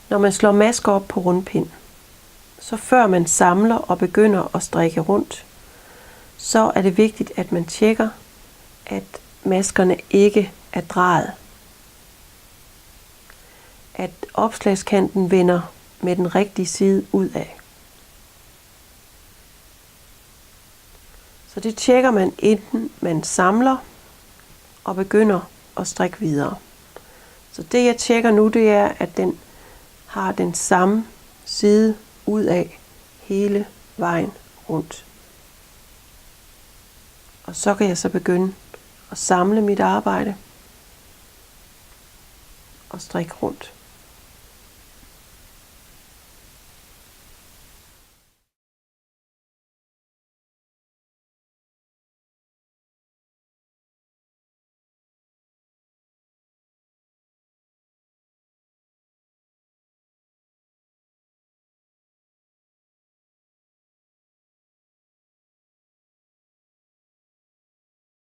Når man slår masker op på rundpind, så før man samler og begynder at strikke rundt, så er det vigtigt, at man tjekker, at maskerne ikke er drejet. At opslagskanten vender med den rigtige side udad. Så det tjekker man, inden man samler og begynder at strikke videre. Så det jeg tjekker nu, det er, at den har den samme side udad hele vejen rundt. Og så kan jeg så begynde at samle mit arbejde og strikke rundt.